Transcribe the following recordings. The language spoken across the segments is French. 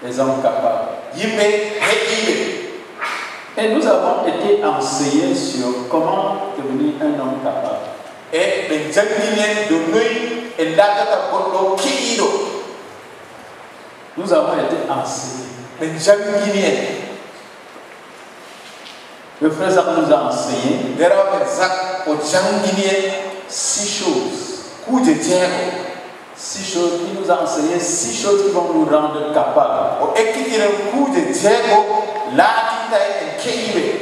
les hommes capables. Yimbe hekibe. Et nous avons été enseignés sur comment devenir un homme capable. Et les janginen de nous et l'agata bondo kiido. Nous avons été enseignés. Les janginen. Le frère Zach nous a enseigné. Derawa Zach au janginen 6 choses. Coup de terre. 6 choses. Il nous a enseigné 6 choses qui vont nous rendre capables. Au ekitire coup de terre. La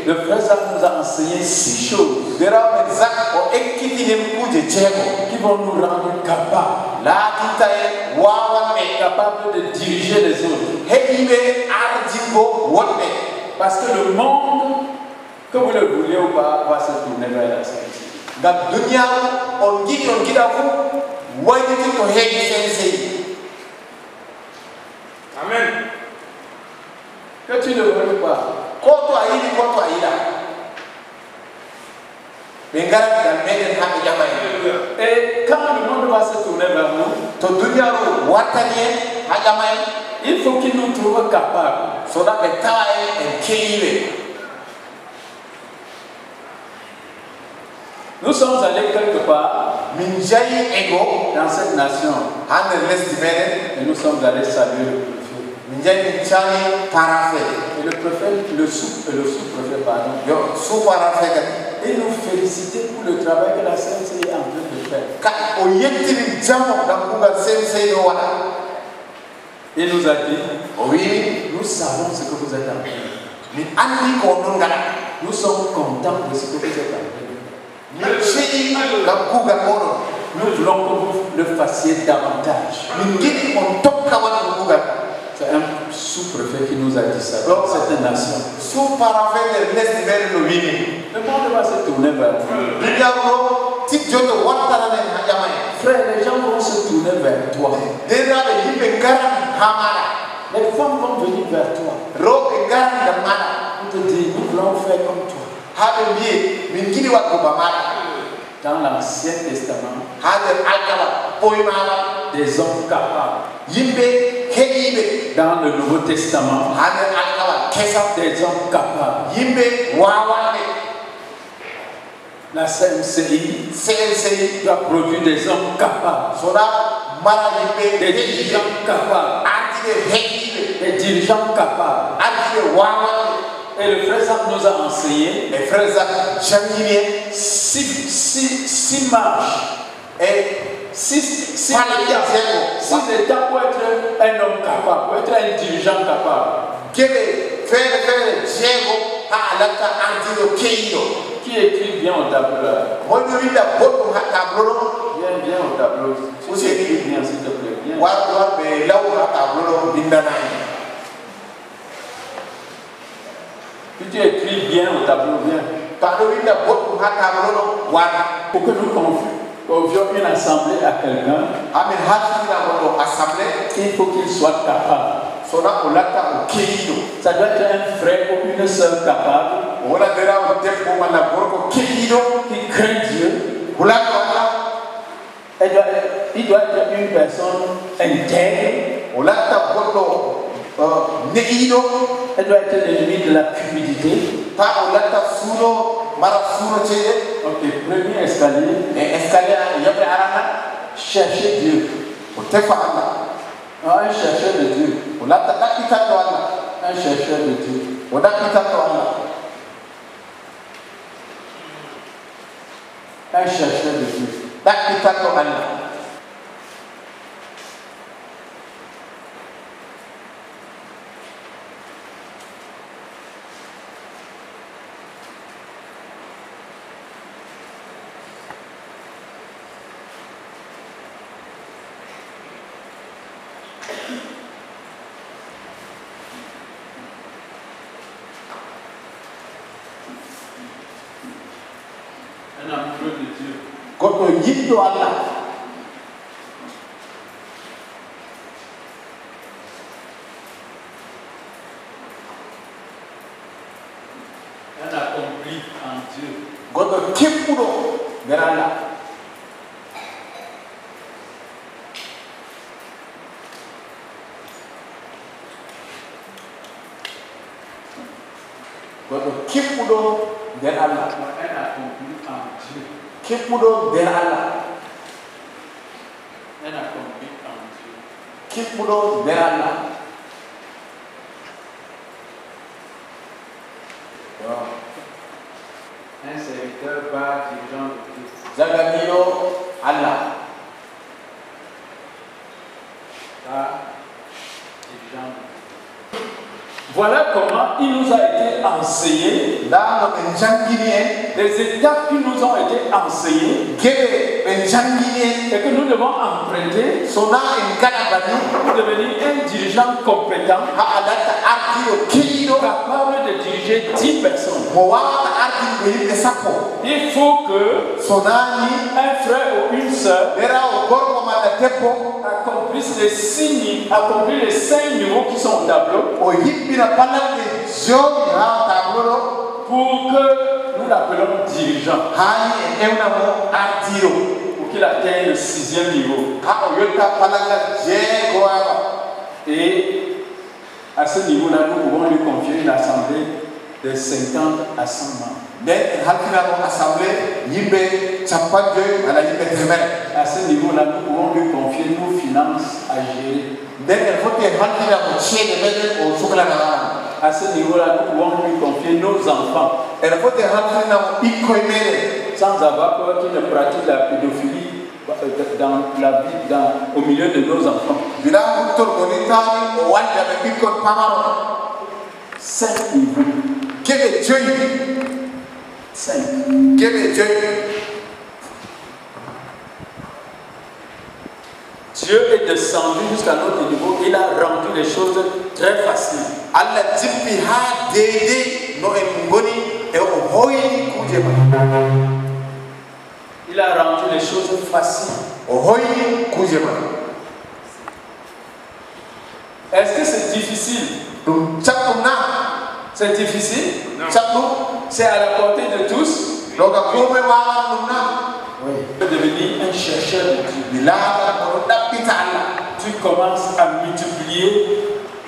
Le frère Zach nous a enseigné 6 choses qui vont nous rendre capables. Capables de diriger les autres. Parce que le monde, que vous le vouliez ou pas, va se tourner vers la sainteté. Amen. Que tu ne veux pas. Et quand le monde va se tourner vers nous, il faut qu'il nous trouve capables. Nous sommes allés quelque part dans cette nation et nous sommes allés saluer le préfet. Et le préfet, le sous-préfet, pardon, et nous féliciter pour le travail que la CNC est en train de faire. Et nous a dit, oui, nous savons ce que vous êtes en train de faire. Nous sommes contents de ce que vous êtes en train de faire. Nous voulons que vous le fassiez davantage. C'est un sous-préfet qui nous a dit ça. C'est une nation. Le monde va se tourner vers vous. Frère, les gens vont se tourner vers toi. Les femmes vont venir vers toi. On te dit, nous voulons faire comme toi. Dans l'Ancien Testament, des hommes capables. Dans le Nouveau Testament, des hommes capables. La CNCI doit produire des hommes capables. Des dirigeants capables. Des dirigeants capables. Et le frère Zach nous a enseigné 6 marches et 6 étapes pour être un homme capable, pour être un dirigeant capable. Qui écrit bien au tableau? Viens au tableau. Si tu écris bien, s'il te plaît, bien. Si tu écris bien au tableau, bien. Pour que nous confions une assemblée à quelqu'un, il faut qu'il soit capable. Ça doit être un frère ou une sœur capable qui craint Dieu. Il doit être une personne intègre. Elle doit être l'ennemi de la cupidité. Ok, premier escalier. Chercher Dieu. Un chercheur de Dieu. Un chercheur de Dieu. Un chercheur de Dieu. Un amoureux de Dieu. Un accompli en Dieu. Kippuɗo nder Allah. Elle a compris en Dieu. Kippuɗo nder Allah. Elle a compris en Dieu. Kippuɗo nder Allah. Un serviteur va dirigeant de Christ. Zagamiro Allah. Va dirigeant de Christ. Voilà comment il nous a été enseigné, les les étapes qui nous ont été enseignées et que nous devons emprunter pour devenir un dirigeant compétent, capable de diriger 10 personnes. Il faut que un frère ou une sœur accomplisse les signes, accomplisse les 5 niveaux qui sont au tableau pour que nous l'appelons dirigeant, pour qu'il atteigne le 6e niveau. Et à ce niveau-là, nous pouvons lui confier une assemblée de 50 à 100 membres. À ce niveau-là, nous pouvons lui confier nos finances à gérer. À ce niveau-là, nous pouvons lui confier nos enfants sans avoir peur qu'ils ne pratiquent la pédophilie dans la vie, au milieu de nos enfants. 5 niveaux. 5. Dieu est descendu jusqu'à notre niveau. Il a rendu les choses très faciles. Il a rendu les choses faciles. Est-ce que c'est difficile? C'est difficile? C'est à la portée de tous? Oui. Tu peux devenir un chercheur de Dieu. Tu commences à multiplier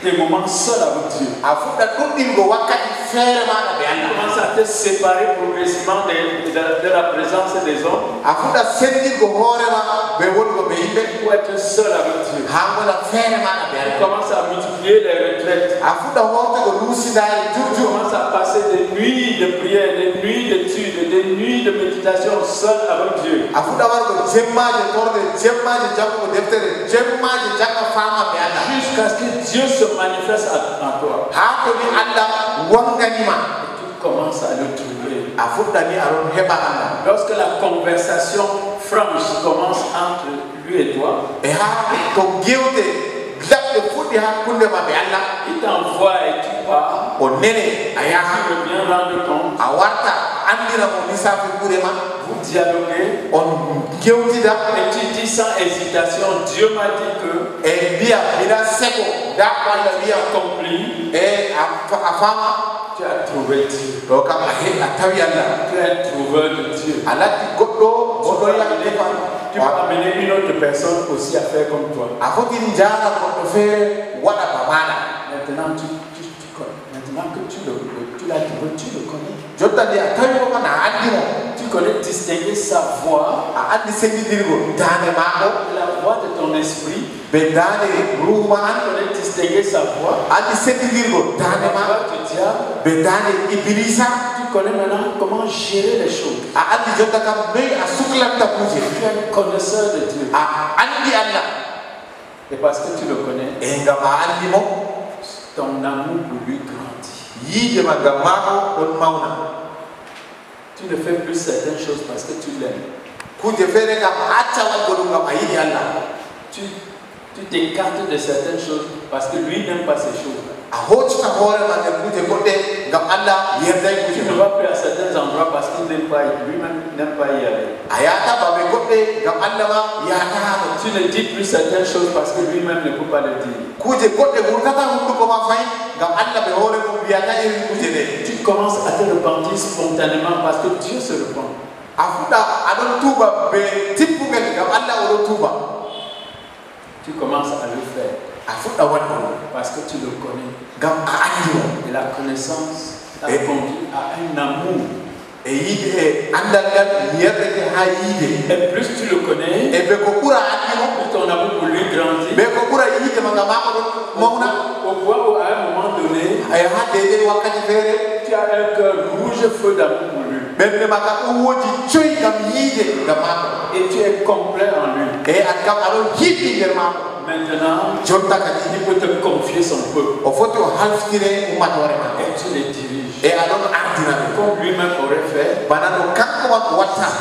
tes moments seuls avec Dieu. Tu commences à te séparer progressivement de la présence des hommes pour être seul avec Dieu. Tu commences à multiplier les retraites. Tu commences à passer des nuits de prière, des nuits d'études, des nuits de méditation seul avec Dieu. Jusqu'à ce que Dieu se manifeste en toi. Et tu commences à le trouver. Lorsque la conversation franche commence entre lui et toi, il t'envoie et tu pars. Tu reviens rendre compte. Vous dialoguez. Et tu dis sans hésitation, Dieu m'a dit que tu as accompli. Tu as trouvé Dieu. Tu es un trouveur de Dieu. Tu peux amener une autre personne aussi à faire comme toi. Maintenant, maintenant que tu l'as trouvé, tu le connais. Tu connais distinguer sa voix, la voix de ton esprit. Tu connais distinguer sa voix, la voix du diable. Tu connais maintenant comment gérer les choses. Tu es un connaisseur de Dieu. Et parce que tu le connais, ton amour pour lui grandit. Tu ne fais plus certaines choses parce que tu l'aimes. Tu t'écartes de certaines choses parce que lui n'aime pas ces choses. Tu ne vas plus à certains endroits parce qu'il n'aime pas, lui-même n'aime pas y aller. Tu ne dis plus certaines choses parce que lui-même ne peut pas le dire. Tu commences à te repentir spontanément parce que Dieu se repent. Tu commences à le faire parce que tu le connais. Et la connaissance Ça conduit à un amour. Et plus tu le connais, plus ton amour pour lui grandit. Au point où à un moment donné, tu as un cœur rouge feu d'amour pour lui. Et tu es complet en lui. Maintenant, il peut te confier son peuple. Et tu les diriges. Comme lui-même aurait fait,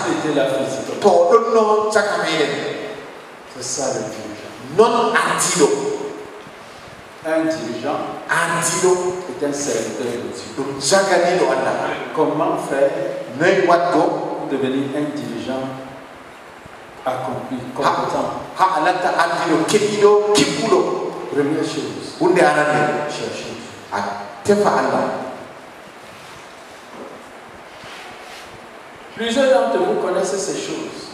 s'il était là physiquement. C'est ça le dirigeant. Un dirigeant est un serviteur de Dieu. Comment faire pour devenir un dirigeant accompli, compétent? Première chose, chercher Dieu. Plusieurs d'entre vous connaissent ces choses.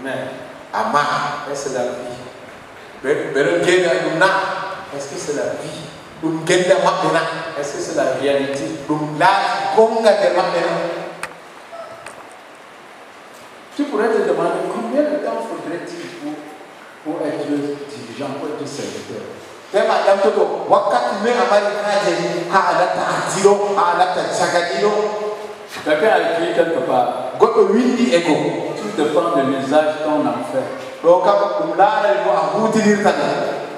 Mais est-ce que c'est la vie? Est-ce que c'est la vie? Est-ce que c'est la réalité? Tu pourrais te demander combien de temps faudrait-il pour être dirigeant, pour être serviteur? Quelqu'un a écrit quelque part. Tout dépend de l'usage qu'on en fait.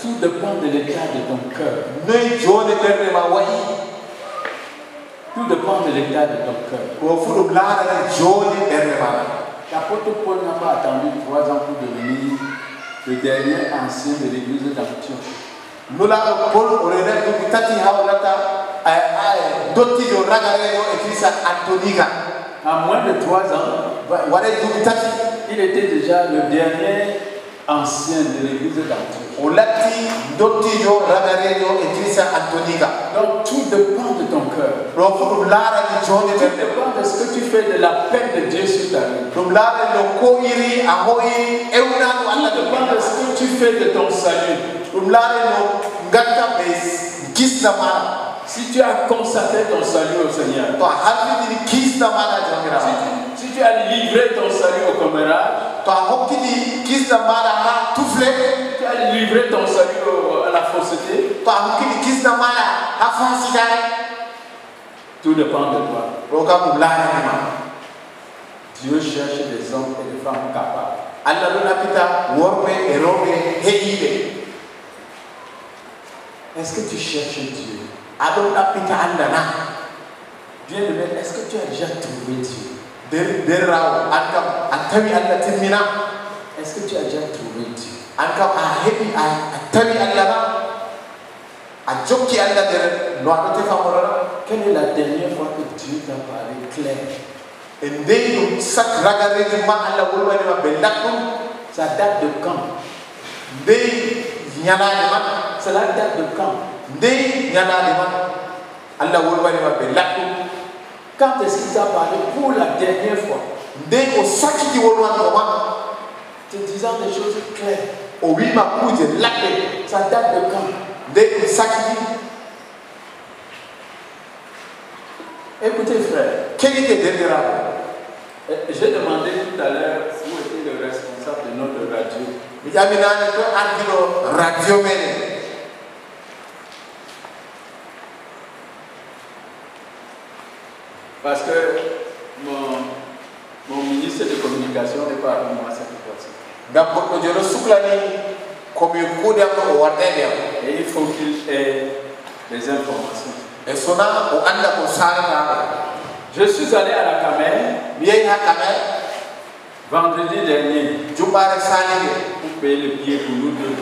Tout dépend de l'état de ton cœur. Tout dépend de l'état de ton cœur. L'apôtre Paul n'a pas attendu 3 ans pour devenir le dernier ancien de l'église d'Antioche. En moins de 3 ans, il était déjà le dernier ancien de l'église d'Antioche. Donc tout dépend de ton cœur. Tout dépend de ce que tu fais de la peine de Dieu sur ta vie. Tout dépend de ce que tu fais de ton salut. Si tu as consacré ton salut au Seigneur, si tu as livré ton salut au commérage, tu as livré ton salut à la fausseté, tout dépend de toi. Dieu cherche des hommes et des femmes capables. Est-ce que tu cherches Dieu? Bien-aimé, est-ce que tu as déjà trouvé Dieu? Est-ce que tu as déjà trouvé Dieu? Quelle est la dernière fois que Dieu t'a parlé clair? Ça date de quand? Cela date de quand? Quand est-ce qu'il t'a parlé pour la dernière fois? Te disant des choses claires. Ça date de quand? Écoutez frère, j'ai demandé tout à l'heure où était le responsable de notre radio. Parce que mon ministre de communication n'est pas avec moi cette fois-ci. Et il faut qu'il ait des informations. Je suis allé à la Camer vendredi dernier pour payer le billet pour nous deux.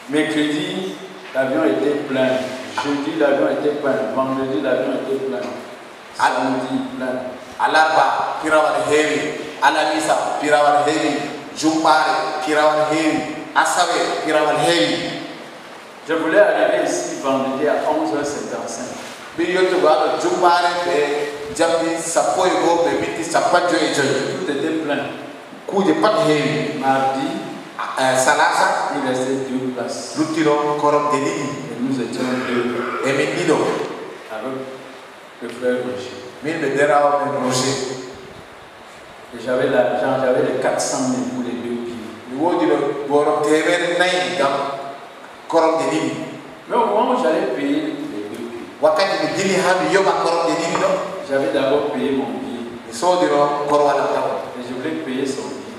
Mercredi, l'avion était plein. Jeudi, l'avion était plein. Vendredi, l'avion était plein. Samedi, plein. Alarba, Pirawan Heavy, Alamisa, Pirawan Heavy, Jumpare, Pirawan Heavy, Asawe, Pirawan Heavy. Je voulais arriver ici vendredi à 11h55. Tout était plein. Mardi, il restait 2 places. Et nous étions 2. Avec le frère Roger. Et j'avais l'argent, j'avais les 400 000 pour les 2 pieds. Mais au moment où j'allais payer les 2 pieds, j'avais d'abord payé mon billet. Et je voulais payer son billet.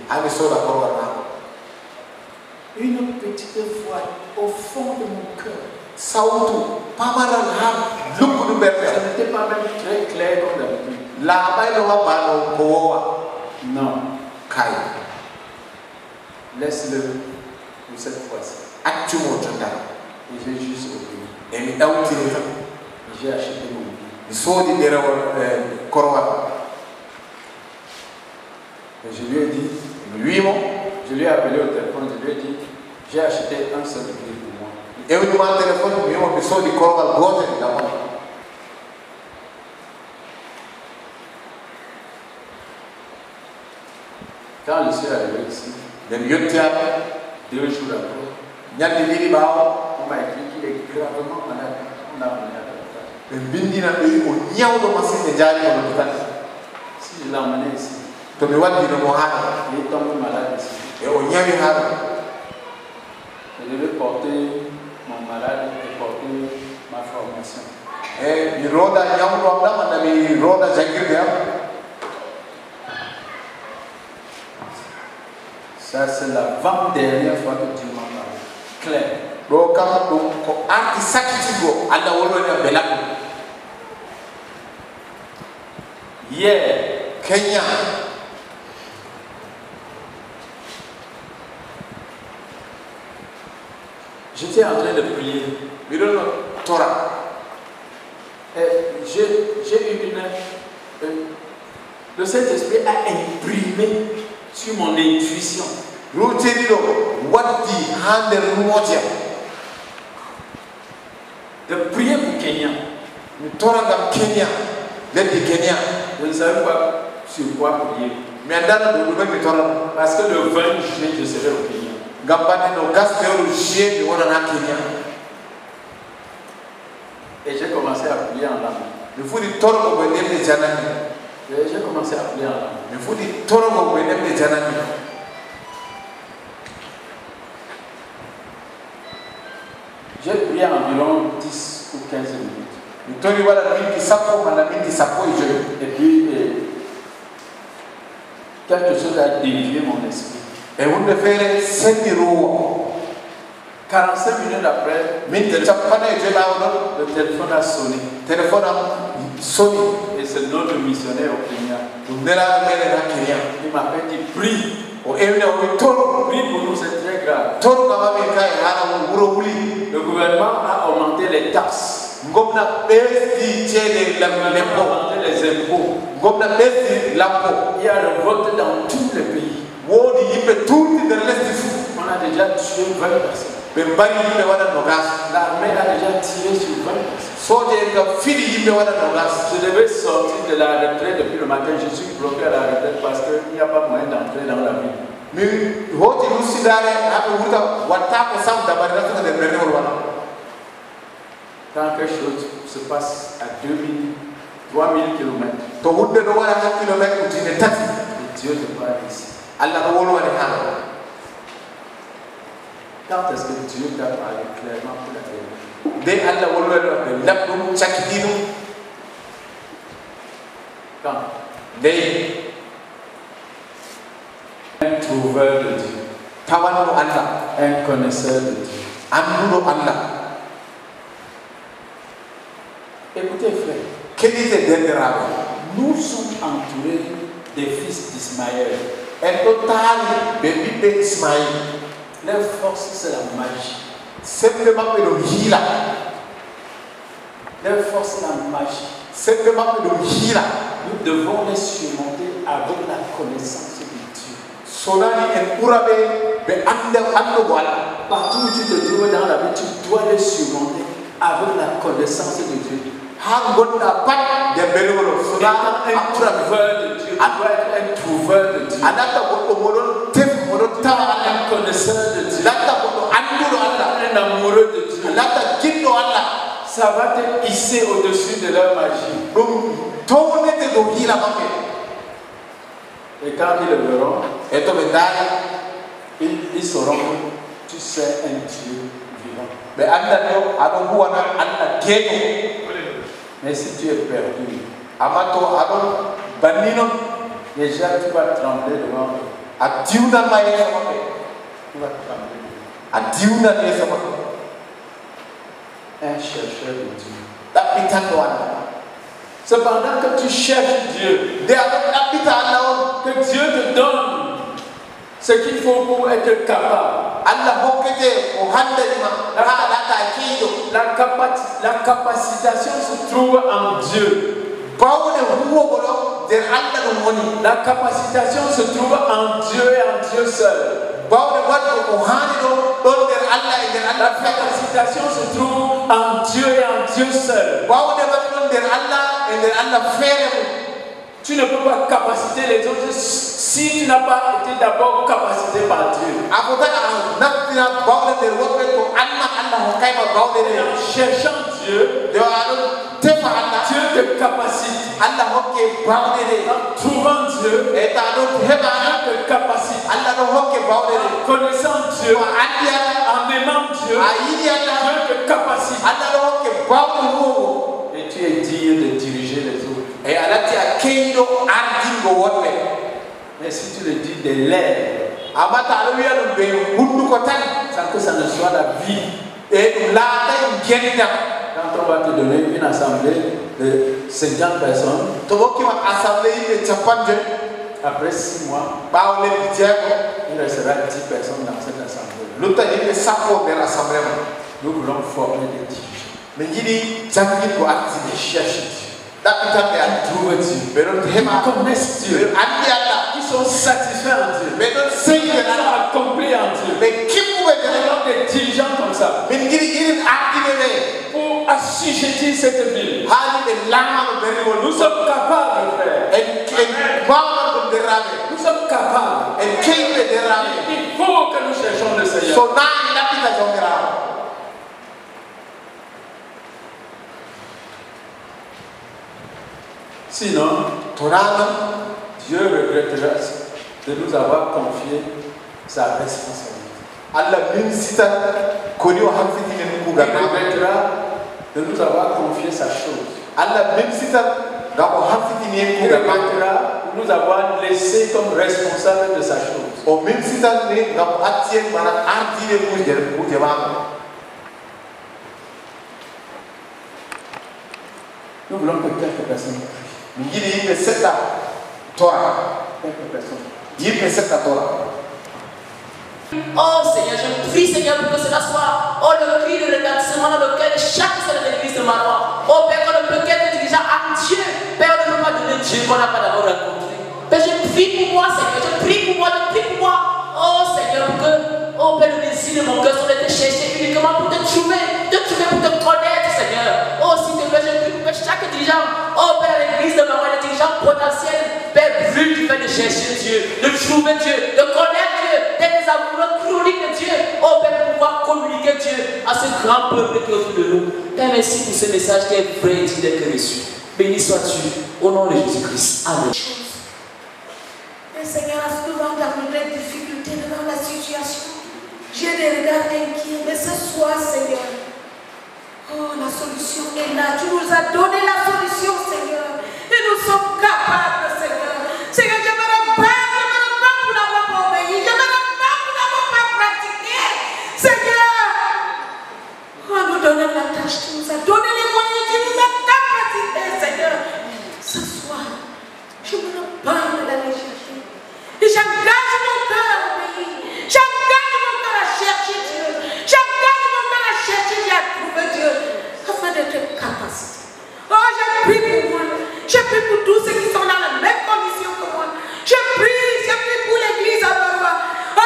Une petite voix au fond de mon cœur. Ce n'était pas même très clair comme d'habitude. Non. Laisse-le pour cette fois-ci. Et j'ai juste obéi. Et j'ai acheté mon billet. Et je lui ai dit, je lui ai appelé au téléphone, je lui ai dit, j'ai acheté un seul billet pour moi. Quand je suis arrivé ici, 2 jours après, on m'a écrit qu'il est gravement malade. On a amené à l'hôpital. Si je l'ai emmené ici, il est tombé malade ici. Je devais porter mon malade et porter ma formation. Ça, c'est la 20e fois que Dieu m'a parlé. Claire. Hier, Kenya. J'étais en train de prier. J'ai eu le Saint-Esprit a imprimé sur mon intuition. De prier pour Kenya. Je ne savais pas sur quoi prier. Parce que le 20 juillet, je serai au Kenya. Et j'ai commencé à prier en langue. J'ai commencé à prier en langue. J'ai prié environ 10 ou 15 minutes. Et puis, quelque chose a dévié mon esprit. 45 minutes après, le téléphone a sonné. Et c'est notre missionnaire au Kenya. Il m'appelle, dit prie. Prie pour nous, c'est très grave. Le gouvernement a augmenté les taxes. Il a augmenté les impôts. Il y a le vote dans tous les pays. On a déjà tué 20 personnes. L'armée a déjà tiré sur 20 personnes. Je devais sortir de la retraite depuis le matin. Je suis bloqué à la retraite parce qu'il n'y a pas moyen d'entrer dans la ville. Quand quelque chose se passe à 2000, 3000 km, Dieu te parle ici. Quand est-ce que Dieu t'a parlé clairement pour la vérité? Quand? Un trouveur de Dieu. Un connaisseur de Dieu. Écoutez frère, nous sommes entourés des fils d'Ismaël. Leur force, c'est la magie. Leur force, c'est la magie. Nous devons les surmonter avec la connaissance de Dieu. Partout où tu te trouves dans la vie, tu dois les surmonter avec la connaissance de Dieu. un trouveur de Dieu. Un connaisseur de Dieu. Un amoureux de Dieu. Ça va te hisser au-dessus de leur magie. Et quand ils le verront, ils sauront que tu sais un Dieu vivant. Mais si tu es perdu, déjà tu vas trembler devant eux. Tu vas trembler. Un chercheur de Dieu. Cependant que tu cherches Dieu, que Dieu te donne ce qu'il faut pour être capable. La capacitation se trouve en Dieu. La capacitation se trouve en Dieu et en Dieu seul. La capacitation se trouve en Dieu et en Dieu seul. Tu ne peux pas capaciter les autres si tu n'as pas été d'abord capacité par Dieu. En cherchant Dieu, Dieu te capacite. En trouvant Dieu, Dieu te capacite. En connaissant Dieu, en aimant Dieu, Dieu te capacite. Et tu es digne de diriger les autres. Mais si tu le dis de l'air, sans que ça ne soit la vie, quand on va te donner une assemblée de 50 personnes, après 6 mois, il restera 10 personnes dans cette assemblée. Nous voulons former des dirigeants. Ils cherchent Dieu. Ils trouvent Dieu. Ils connaissent Dieu. Ils sont satisfaits en Dieu. Ils sont accomplis en Dieu. Nous des dirigeants comme ça. Pour assujettir cette ville. Nous sommes capables de faire. Nous sommes capables. Il faut que nous cherchions le Seigneur. Sinon, Dieu regrettera de nous avoir confié sa responsabilité. Il regrettera de nous avoir confié sa chose. Il regrettera de nous avoir laissé comme responsable de sa chose. Nous voulons que quelques personnes prient. Quelques personnes. Oh Seigneur, je prie Seigneur pour que cela soit le cri de retentissement dans lequel chaque seul de l'église de Marois. Oh Père, qu'on ne peut qu'être dirigeant à Dieu. Père, on ne peut pas donner Dieu qu'on n'a pas d'abord rencontré. Père, je prie pour moi Seigneur, je prie pour moi. Oh Seigneur, pour que, oh Père, le désir de mon cœur soit de te chercher uniquement pour te trouver, pour te connaître Seigneur. Oh s'il te plaît, je prie pour que chaque dirigeant, oh Père, l'église de Marois, les dirigeants potentiels, Père, brûle du fait de chercher Dieu, de trouver Dieu, de connaître Dieu, d'être des amoureux chroniques de Dieu. Oh Père, pour pouvoir communiquer Dieu à ce grand peuple qui est autour de nous. Père, merci pour ce message qui est vrai et digne d'être reçu. Béni sois-tu au nom de Jésus-Christ. Amen. Le Seigneur a souvent dans les difficultés, dans la situation. J'ai des regards inquiets, mais ce soir, Seigneur, oh, la solution est là. Tu nous as donné la solution, Seigneur. Et nous sommes capables, Seigneur. Seigneur, je me repars pour n'avoir pas obéi. Je me repars pour n'avoir pas pratiqué. Seigneur, oh, nous donner la tâche. Tu nous as donné les moyens. Tu nous as capacité, Seigneur. Ce soir, je me repars de l'aller chercher. Et j'engage mon cœur à obéir. J'engage mon cœur à chercher Dieu. J'engage mon cœur à chercher Dieu, à trouver Dieu, afin d'être capacité. Oh, je prie pour moi. Je prie pour tous ceux qui sont dans la même condition que moi. Je prie pour l'église à Marois. Oh,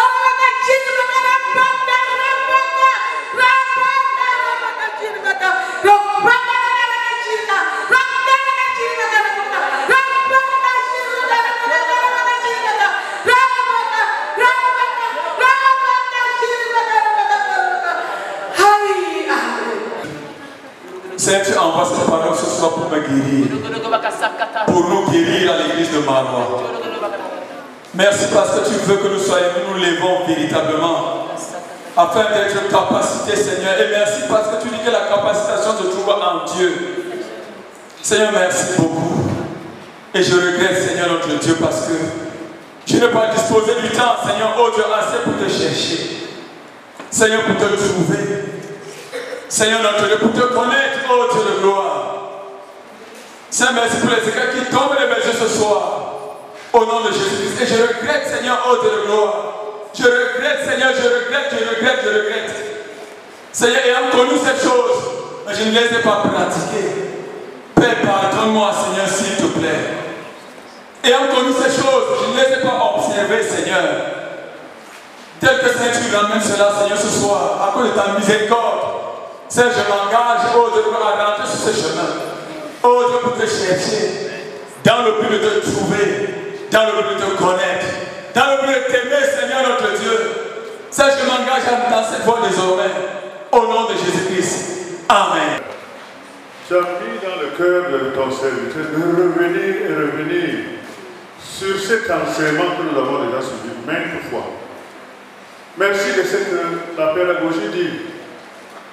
Seigneur, tu envoies cette parole ce soir pour me guérir. Pour nous guérir à l'église de Marois. Merci parce que tu veux que nous soyons, nous levons véritablement. Afin d'être capacité, Seigneur. Et merci parce que tu dis que la capacitation se trouve en Dieu. Seigneur, merci beaucoup. Et je regrette, Seigneur notre Dieu, parce que je n'ai pas disposé du temps, Seigneur, oh Dieu, assez pour te chercher. Seigneur, pour te trouver. Seigneur notre Dieu, pour te connaître, oh Dieu de gloire. Seigneur, merci pour les éclats qui tombent de mes yeux ce soir. Au nom de Jésus-Christ. Et je regrette, Seigneur, oh Dieu de gloire. Je regrette, Seigneur, je regrette. Seigneur, ayant connu cette chose, mais je ne les ai pas pratiquées. Père, pardonne-moi, Seigneur, s'il te plaît. Ayant connu ces choses, je ne les ai pas observées, Seigneur. Tel que Seigneur, tu ramènes cela, Seigneur, ce soir, à cause de ta miséricorde. Seigneur, je m'engage, oh Dieu, à rentrer sur ce chemin. Oh Dieu, pour te chercher, dans le but de te trouver, dans le but de te connaître, dans le but de t'aimer, Seigneur notre Dieu. Seigneur, je m'engage dans cette voie désormais, au nom de Jésus-Christ. Amen. Tu as mis dans le cœur de ton serviteur de revenir sur cet enseignement que nous avons déjà suivi maintes fois. Merci de ce que la pédagogie dit,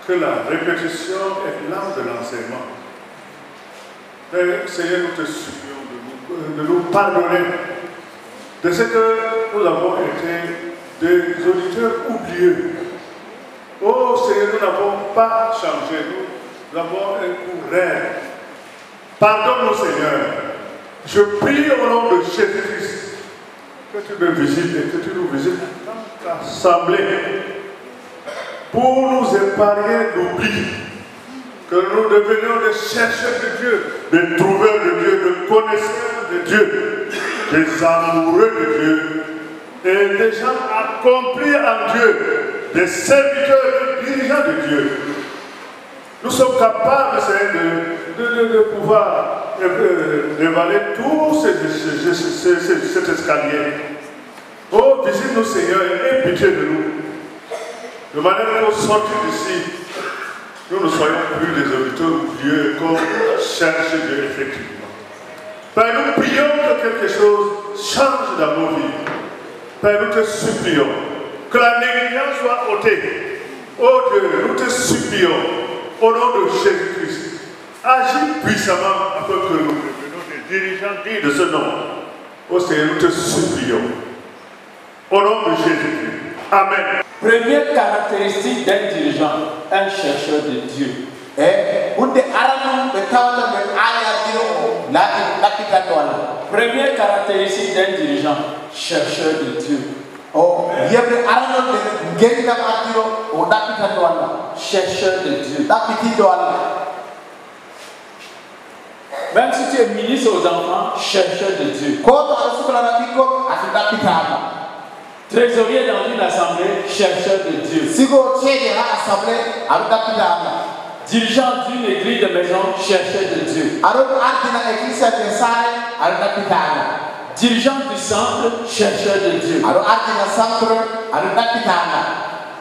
que la répétition est l'âme de l'enseignement. Seigneur, nous te supplions de nous pardonner de ce que nous avons été des auditeurs oublieux. Oh Seigneur, nous n'avons pas changé, nous avons un coup raide. Pardonne-nous, Seigneur. Je prie au nom de Jésus-Christ que tu me visites et que tu nous visites dans l'assemblée pour nous épargner l'oubli. Que nous devenions des chercheurs de Dieu, des trouveurs de Dieu, des connaisseurs de Dieu, des amoureux de Dieu et des gens accomplis en Dieu, des serviteurs, des dirigeants de Dieu. Nous sommes capables, Seigneur, de pouvoir dévaler tout cet escalier. Oh, visite-nous, Seigneur, et aie pitié de nous. De manière qu'au sortir d'ici, nous ne soyons plus des auditeurs oublieux qu'on cherche Dieu effectivement. Père, nous prions que quelque chose change dans nos vies. Père, nous te supplions que la négligence soit ôtée. Oh Dieu, nous te supplions au nom de Jésus-Christ. Agis puissamment afin que nous devenions des dirigeants dignes de ce nom. Oh Seigneur, nous te supplions. Au nom de Jésus-Christ. Amen. Première caractéristique d'un dirigeant, un chercheur de Dieu. Première caractéristique d'un dirigeant, chercheur de Dieu. Chercheur de Dieu. Même si tu es ministre aux enfants, chercheur de Dieu. Trésorier dans une assemblée, chercheur de Dieu. Dirigeant d'une église de maison, chercheur de Dieu. Dirigeant du centre, chercheur de Dieu.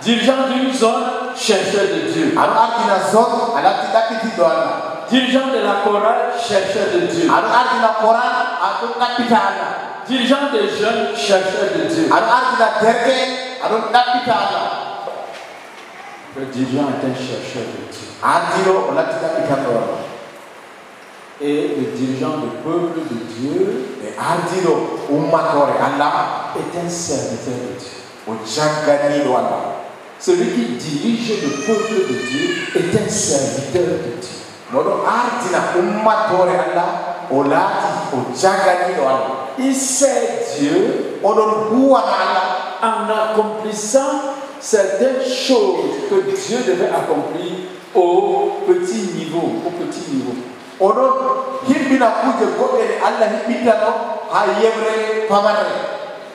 Dirigeant d'une zone, chercheur de Dieu. Dirigeant de la chorale, chercheur de Dieu. Dirigeant des jeunes, chercheur de Dieu. Le dirigeant est un chercheur de Dieu. Et le dirigeant du peuple de Dieu est un serviteur de Dieu. Celui qui dirige le peuple de Dieu est un serviteur de Dieu. Il sert Dieu en accomplissant certaines choses que Dieu devait accomplir au petit niveau.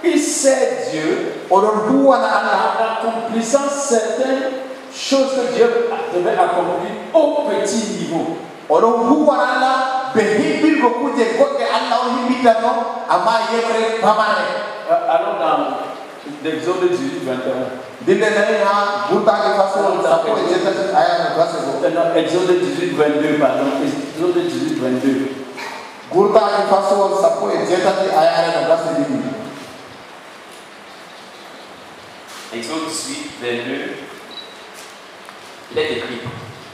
Il sert Dieu en accomplissant certaines choses que Dieu devait accomplir au petit niveau. Allons dans D'Exode 18, 21. Exode 18, 22, pardon. Exode 18, 22. Exode 18, 22. Il est écrit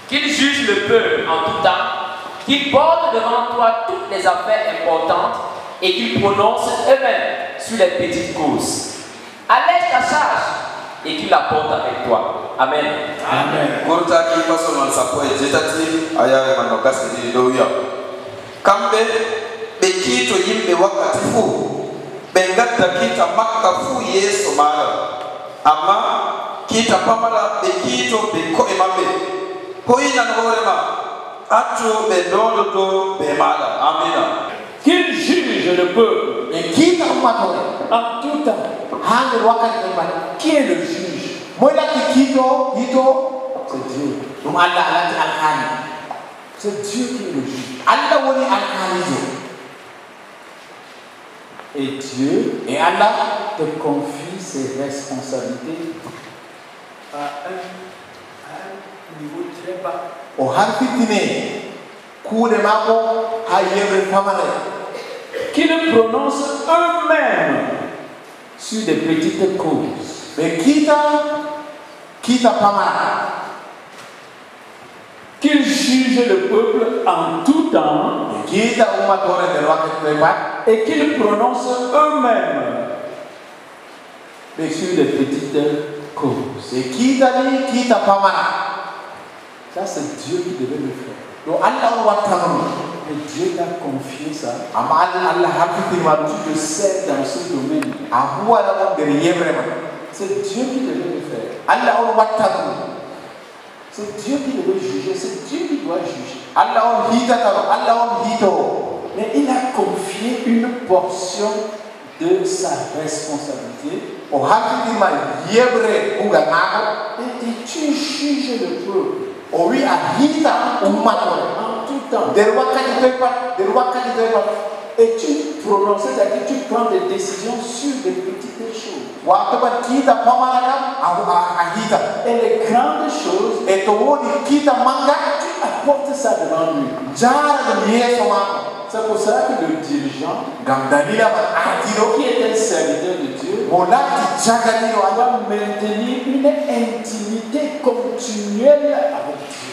qu'il juge le peuple en tout temps, qu'il porte devant toi toutes les affaires importantes et qu'il prononce eux-mêmes sur les petites causes. Allège ta charge et qu'il la porte avec toi. Amen. Amen. Kambe bekito yimbe wakati fu bengatta kita makka fu yeso mala ama kita pamala bekito beko emambe hoina ngorema atu bedodo to bemala. Amina. Qu'il juge le peuple et qui t'a en tout temps. Qui est le juge? C'est Dieu qui est le juge. Et Dieu et Allah te confie ses responsabilités à un niveau très bas. Qu'ils prononcent eux-mêmes sur des petites causes. Mais qu'ils jugent le peuple en tout temps et qu'ils prononcent eux-mêmes sur des petites causes. Ça, c'est Dieu qui devait le faire. Et Dieu t'a confié ça. Tu le sais dans ce domaine. C'est Dieu qui devait le faire. C'est Dieu qui devait juger. C'est Dieu qui doit juger. Mais il a confié une portion de sa responsabilité. Et tu juges le peuple. En tout temps. Et tu prononces, c'est-à-dire tu prends des décisions sur des petites choses. Et les grandes choses, tu apportes ça devant lui. C'est pour ça que le dirigeant, qui est un serviteur de Dieu, doit maintenir une intimité continuelle avec Dieu.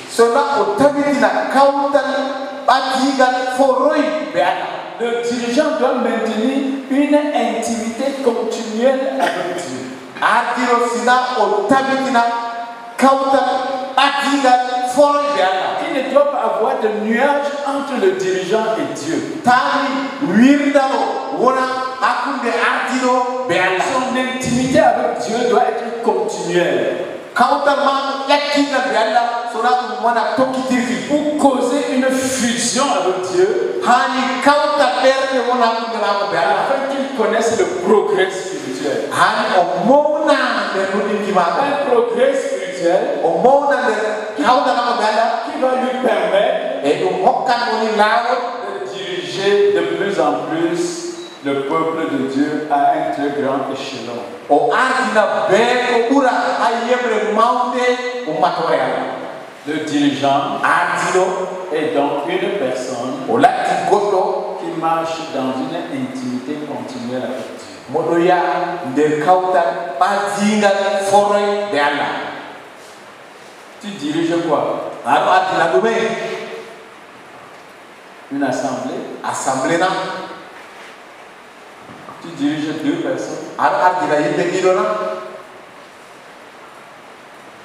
Le dirigeant doit maintenir une intimité continuelle avec Dieu. Il ne doit pas avoir de nuage entre le dirigeant et Dieu. Son intimité avec Dieu doit être continuelle. Pour causer une fusion avec Dieu, afin qu'il connaisse le progrès spirituel. Un progrès spirituel qui va lui permettre de diriger de plus en plus le peuple de Dieu à un très grand échelon. Le dirigeant est donc une personne qui marche dans une intimité continuelle avec Dieu. Tu diriges quoi? Une assemblée. Tu diriges deux personnes.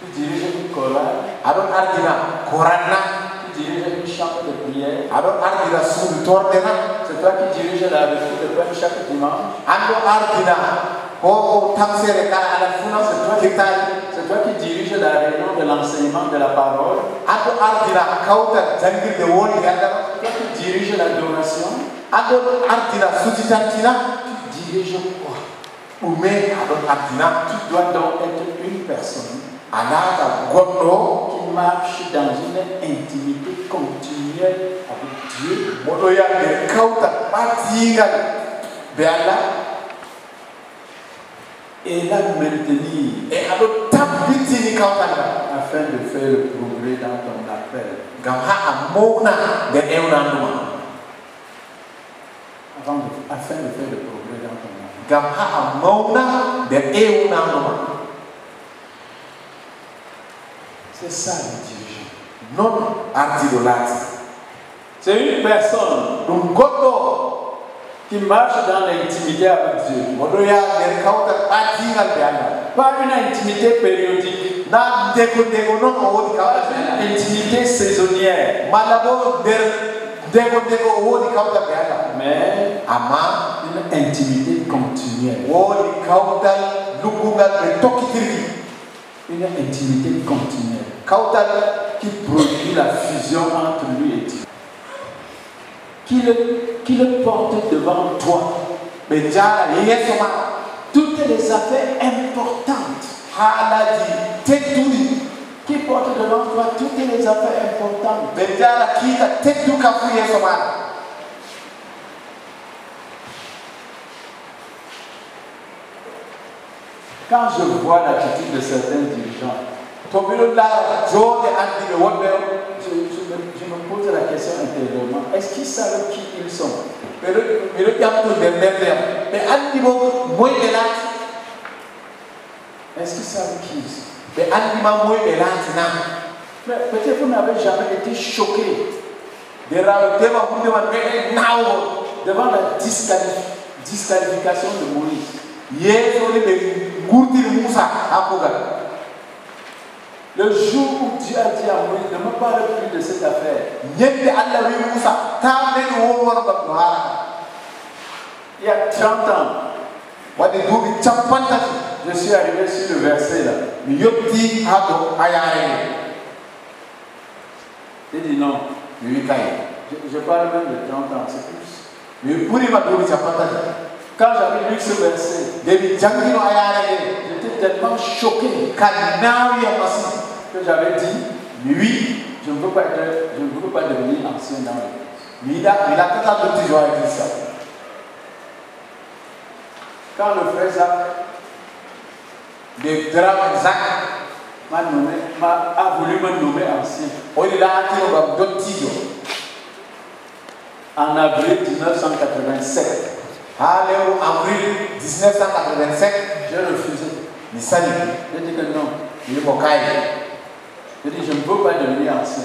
Tu diriges une chorale. Tu diriges une chambre de prière. C'est toi qui diriges la lecture de pain chaque dimanche. C'est toi qui diriges la réunion de l'enseignement de la parole. C'est toi qui diriges l'adoration. Tu diriges quoi? Tu dois donc être une personne qui marche dans une intimité continuelle avec Dieu. et la maintenir et afin de faire le progrès dans ton appel. Afin de faire le progrès dans ton appel. C'est ça le dirigeant. Non articolati. C'est une personne qui marche dans l'intimité avec Dieu. Pas une intimité périodique. Une intimité saisonnière. Mais une intimité continuelle. Une intimité continuelle qui produit la fusion entre lui et Dieu. Qui le porte devant toi. Toutes les affaires importantes. Qui porte devant toi toutes les affaires importantes. Quand je vois l'attitude de certains dirigeants, je me pose la question intérieurement, est-ce qu'ils savent qui ils sont? Est-ce qu'ils savent qui ils sont? Mais peut-être vous n'avez jamais été choqué devant la disqualification de Moïse. Le jour où Dieu a dit à Moïse, ne me parle plus de cette affaire. Il y a 30 ans, je suis arrivé sur le verset là. J'ai dit non. Je parle même de 30 ans, c'est plus. Quand j'avais lu ce verset, j'étais tellement choqué que j'avais dit, oui, je ne veux pas devenir ancien dans l'église. Quand le frère Jacques a voulu me nommer ancien, en avril 1987, avril 1987, j'ai refusé. J'ai dit que non. J'ai dit je ne veux pas devenir ancien.